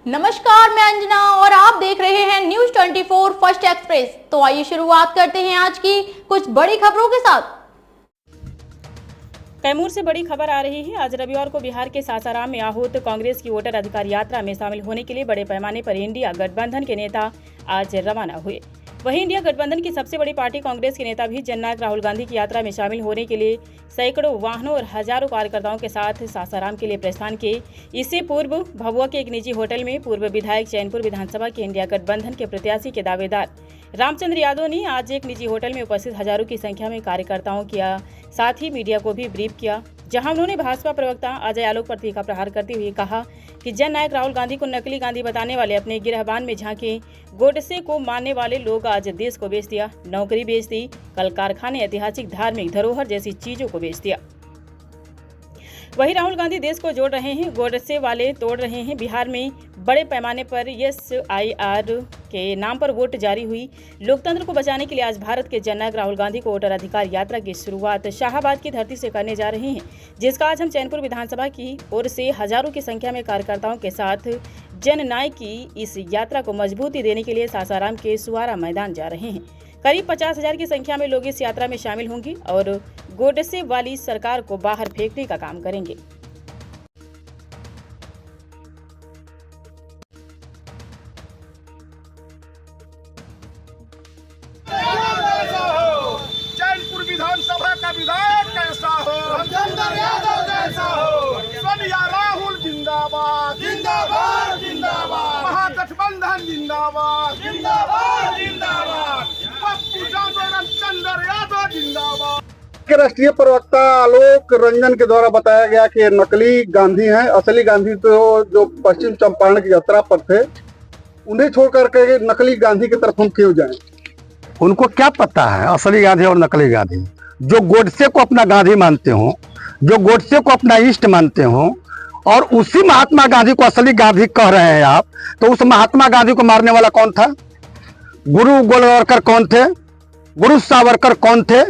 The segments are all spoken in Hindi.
नमस्कार, मैं अंजना और आप देख रहे हैं न्यूज 24 फर्स्ट एक्सप्रेस। तो आइए शुरुआत करते हैं आज की कुछ बड़ी खबरों के साथ। कैमूर से बड़ी खबर आ रही है। आज रविवार को बिहार के सासाराम में आहूत कांग्रेस की वोटर अधिकार यात्रा में शामिल होने के लिए बड़े पैमाने पर इंडिया गठबंधन के नेता आज रवाना हुए। वहीं इंडिया गठबंधन की सबसे बड़ी पार्टी कांग्रेस के नेता भी जननायक राहुल गांधी की यात्रा में शामिल होने के लिए सैकड़ों वाहनों और हजारों कार्यकर्ताओं के साथ सासाराम के लिए प्रस्थान किए। इससे पूर्व भभुआ के एक निजी होटल में पूर्व विधायक चैनपुर विधानसभा के इंडिया गठबंधन के प्रत्याशी के दावेदार रामचंद्र यादव ने आज एक निजी होटल में उपस्थित हजारों की संख्या में कार्यकर्ताओं किया, साथ ही मीडिया को भी ब्रीफ किया, जहां उन्होंने भाजपा प्रवक्ता अजय आलोक पर तीखा प्रहार करते हुए कहा कि जननायक राहुल गांधी को नकली गांधी बताने वाले अपने गिरहबान में झांके। गोडसे को मानने वाले लोग आज देश को बेच दिया, नौकरी बेच दी, कल कारखाने, ऐतिहासिक धार्मिक धरोहर जैसी चीजों को बेच दिया। वहीं राहुल गांधी देश को जोड़ रहे हैं, गोडसे वाले तोड़ रहे हैं। बिहार में बड़े पैमाने पर SIR के नाम पर वोट जारी हुई। लोकतंत्र को बचाने के लिए आज भारत के जननायक राहुल गांधी को वोटर अधिकार यात्रा की शुरुआत शाहाबाद की धरती से करने जा रहे हैं, जिसका आज हम चैनपुर विधानसभा की ओर से हजारों की संख्या में कार्यकर्ताओं के साथ जननायक की इस यात्रा को मजबूती देने के लिए सासाराम के सुवारा मैदान जा रहे हैं। करीब 50,000 की संख्या में लोग इस यात्रा में शामिल होंगे और गोडसे वाली सरकार को बाहर फेंकने का काम करेंगे। चैनपुर विधानसभा का विधायक कैसा हो, रामचंद्र यादव जैसा हो, सोनिया राहुल जिंदाबाद जिंदाबाद जिंदाबाद, महागठबंधन जिंदाबाद जिंदाबाद जिंदाबाद, पप्पू यादव रामचंद्र यादव जिंदाबाद। के राष्ट्रीय प्रवक्ता आलोक रंजन के द्वारा बताया गया कि ये नकली गांधी हैं, असली गांधी तो जो पश्चिम चंपारण की यात्रा पर थे, उन्हें छोड़ करके नकली गांधी की तरफ हम क्यों जाएं? उनको क्या पता है असली गांधी और नकली गांधी? जो गोडसे को अपना गांधी मानते हो, जो गोडसे को अपना इष्ट मानते हो, और उसी महात्मा गांधी को असली गांधी कह रहे हैं आप, तो उस महात्मा गांधी को मारने वाला कौन था? गुरु गोलवलकर कौन थे? गुरु सावरकर कौन थे?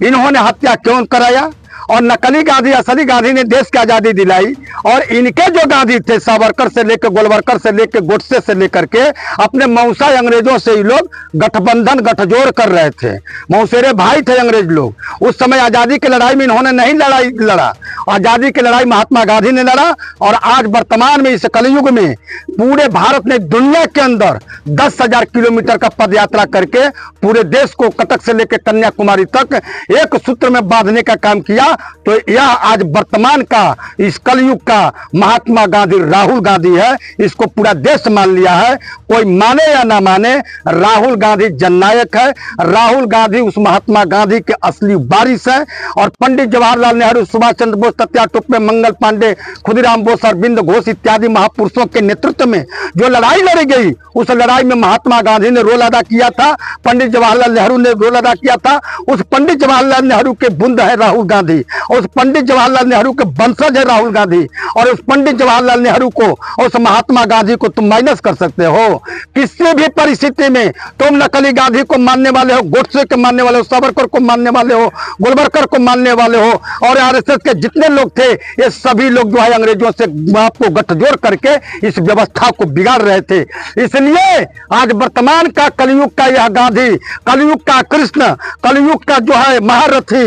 इन्होंने हत्या क्यों कराया? और नकली गांधी असली गांधी ने देश की आजादी दिलाई, और इनके जो गांधी थे सावरकर से लेकर गोलवलकर से लेकर गोडसे से लेकर के अपने मौसा अंग्रेजों से ये लोग गठबंधन गठजोड़ कर रहे थे। मौसेरे भाई थे अंग्रेज लोग। उस समय आजादी की लड़ाई में इन्होंने नहीं लड़ा, आजादी की लड़ाई महात्मा गांधी ने लड़ा। और आज वर्तमान में इस कलयुग में पूरे भारत ने दुनिया के अंदर 10,000 किलोमीटर का पद यात्रा करके पूरे देश को कटक से लेकर कन्याकुमारी तक एक सूत्र में बांधने का काम किया। तो यह आज वर्तमान का इस कलयुग का महात्मा गांधी राहुल गांधी है। इसको पूरा देश मान लिया है, कोई माने या ना माने, राहुल गांधी जननायक है। राहुल गांधी उस महात्मा गांधी के असली वारिस है। और पंडित जवाहरलाल नेहरू, सुभाष चंद्र बोस, तात्या टोपे, मंगल पांडे, खुदीराम बोस, अरविंद घोष इत्यादि महापुरुषों के नेतृत्व में जो लड़ाई लड़ी गई, उस लड़ाई में महात्मा गांधी ने रोल अदा किया था, पंडित जवाहरलाल नेहरू ने रोल अदा किया था। उस पंडित जवाहरलाल नेहरू के बुंद है राहुल गांधी, उस पंडित जवाहरलाल नेहरू के वंशज है राहुल गांधी। और उस पंडित जवाहरलाल नेहरू को, उस महात्मा गांधी को तुम माइनस कर सकते हो? किसी भी परिस्थिति में तुम नकली गांधी को मानने वाले हो, गोडसे के मानने वाले हो, सावरकर को मानने वाले हो, गोलवलकर को मानने वाले हो, और RSS के जितने लोग थे ये सभी लोग जो है अंग्रेजों से आपको गठजोड़ करके इस व्यवस्था को बिगाड़ रहे थे। इसलिए आज वर्तमान का कलयुग का यह गांधी, कलयुग का कृष्ण, कलयुग का जो है महारथी,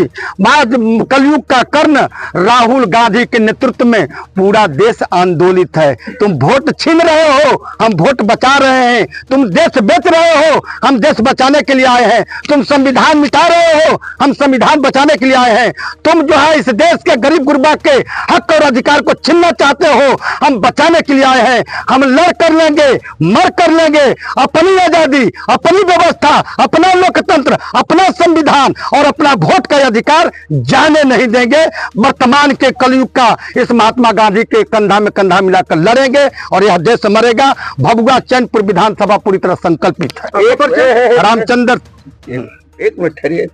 कलयुग का कर्ण राहुल गांधी के नेतृत्व में पूरा देश आंदोलित है। तुम वोट छीन रहे हो, हम वोट बचा रहे हैं। तुम देश बेच रहे हो, हम देश बचाने के लिए आए हैं। तुम संविधान मिटा रहे हो, हम संविधान बचाने के लिए आए हैं। तुम जो है इस देश के गरीब गुरबा के हक और अधिकार को छीनना चाहते हो, हम बचाने के लिए आए हैं। हम लड़ कर लेंगे, मर कर लेंगे, अपनी आजादी, अपनी व्यवस्था, अपना लोकतंत्र, अपना संविधान और अपना वोट का अधिकार जाने नहीं देंगे। वर्तमान के कलयुग का इस महात्मा गांधी के कंधा में कंधा मिलाकर लड़ेंगे और यह देश मरेगा। भभुआ चैनपुर विधानसभा पूरी तरह संकल्पित है। रामचंद्र एक मिनट ठहरिए।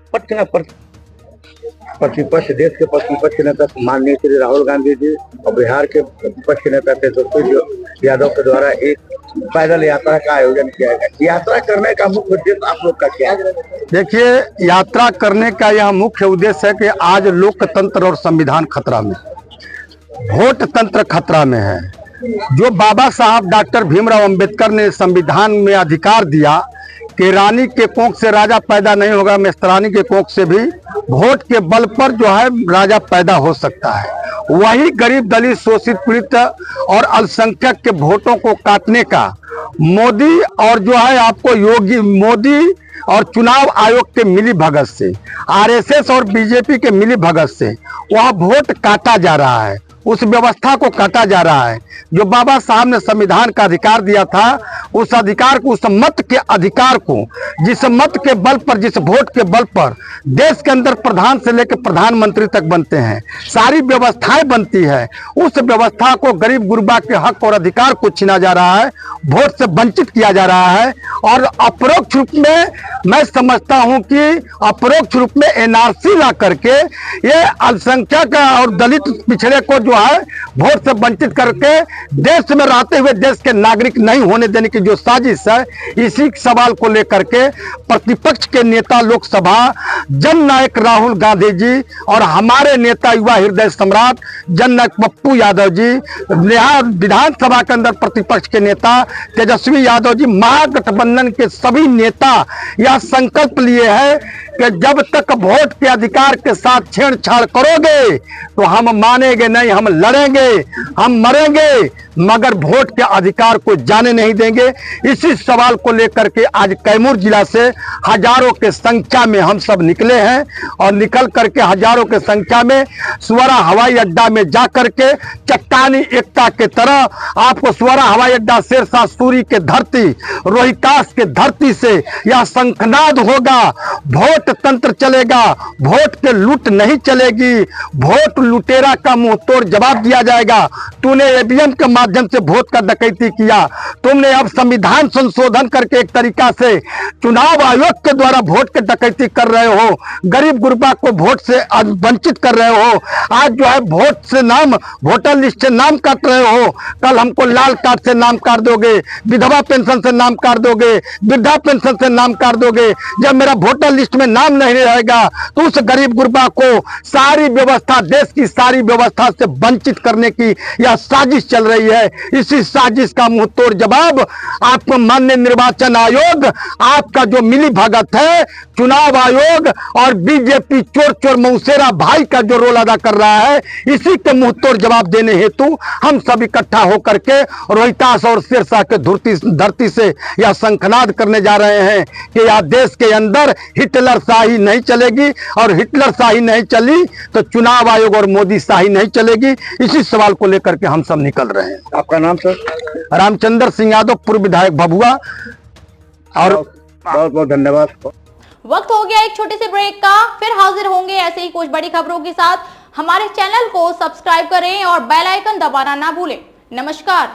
प्रतिपक्ष, देश के प्रतिपक्ष नेता माननीय श्री राहुल गांधी जी और बिहार के प्रतिपक्ष नेता तेजस्वी यादव के द्वारा एक पैदल यात्रा का आयोजन किया गया। यात्रा करने का मुख्य उद्देश्य आप लोग का क्या है? देखिए, यात्रा करने का यह मुख्य उद्देश्य है कि आज लोकतंत्र और संविधान खतरा में, वोट तंत्र खतरा में है। जो बाबा साहब डॉक्टर भीमराव अंबेडकर ने संविधान में अधिकार दिया कि रानी के कोख से राजा पैदा नहीं होगा, मेस्तरानी के कोख से भी वोट के बल पर जो है राजा पैदा हो सकता है। वही गरीब दलित शोषित पीड़ित और अल्पसंख्यक के वोटों को काटने का मोदी और जो है आपको योगी मोदी और चुनाव आयोग के मिली भगत से, आरएसएस और बीजेपी के मिली भगत से वह वोट काटा जा रहा है, उस व्यवस्था को काटा जा रहा है। जो बाबा साहब ने संविधान का अधिकार दिया था, उस अधिकार को, उस मत के अधिकार को, जिस मत के बल पर, जिस वोट के बल पर देश के अंदर प्रधान से लेकर प्रधानमंत्री तक बनते हैं, सारी व्यवस्थाएं बनती है, उस व्यवस्था को गरीब गुरबा के हक और अधिकार को छीना जा रहा है, वोट से वंचित किया जा रहा है। और अपरोक्ष रूप में मैं समझता हूं कि अपरोक्ष रूप में एनआरसी ला करके ये अल्पसंख्यक और दलित पिछड़े को जो है वोट से वंचित करके देश में रहते हुए देश के नागरिक नहीं होने देने की जो साजिश है, इसी सवाल को लेकर के प्रतिपक्ष के नेता लोकसभा जननायक राहुल गांधी जी और हमारे नेता युवा हृदय सम्राट जननायक पप्पू यादव जी, विधानसभा के अंदर प्रतिपक्ष के नेता तेजस्वी यादव जी, महागठबंधन के सभी नेता यह संकल्प लिए हैं कि जब तक वोट के अधिकार के साथ छेड़छाड़ करोगे तो हम मानेंगे नहीं, हम लड़ेंगे, हम मरेंगे, मगर वोट के अधिकार को जाने नहीं देंगे। इसी सवाल को लेकर के आज कैमूर जिला से हजारों के संख्या में हम सब निकले हैं और निकल करके हजारों के संख्या में सुवरा हवाई अड्डा में जा करके चट्टानी एकता के तरह आपको सुवरा हवाई अड्डा शेरशाह सूरी के धरती, रोहितास के धरती से यह शंखनाद होगा, वोट तंत्र चलेगा, वोट के लूट नहीं चलेगी, वोट लुटेरा का मुंहतोड़ जवाब दिया जाएगा। तूने ईवीएम के माध्यम से वोट का डकैती किया, तुमने अब संविधान संशोधन करके एक तरीका से चुनाव आयोग के द्वारा वोट के डकैती कर रहे हो, गरीब गुरबा को वोट से वंचित कर रहे हो। आज जो है वोट से नाम, वोटर लिस्ट से नाम काट रहे हो, कल हमको लाल कार्ड से नाम काट दोगे, विधवा पेंशन से नाम काट दोगे, वृद्धा पेंशन से नाम काट दोगे। जब मेरा वोटर लिस्ट में नाम नहीं रहेगा तो उस गरीब गुरबा को सारी व्यवस्था, देश की सारी व्यवस्था से वंचित करने की यह साजिश चल रही है। इसी साजिश का मुंहतोड़ जवाब आपको माननीय निर्वाचन आयोग, आपका जो मिली भगत है चुनाव आयोग और बीजेपी चोर चोर मौसेरा भाई का जो रोल अदा कर रहा है, इसी के मुंहतोड़ जवाब देने हेतु हम सब इकट्ठा होकर के रोहितास और शेरशाह के धरती से यह शंखनाद करने जा रहे हैं कि यह देश के अंदर हिटलर शाही नहीं चलेगी, और हिटलर शाही नहीं चली तो चुनाव आयोग और मोदी शाही नहीं चलेगी। इसी सवाल को लेकर के हम सब निकल रहे हैं। आपका नाम सर? रामचंद्र सिंह यादव, पूर्व विधायक भभुआ। और बहुत बहुत धन्यवाद। वक्त हो गया एक छोटे से ब्रेक का, फिर हाजिर होंगे ऐसे ही कुछ बड़ी खबरों के साथ। हमारे चैनल को सब्सक्राइब करें और बेल आइकन दबाना ना भूलें। नमस्कार।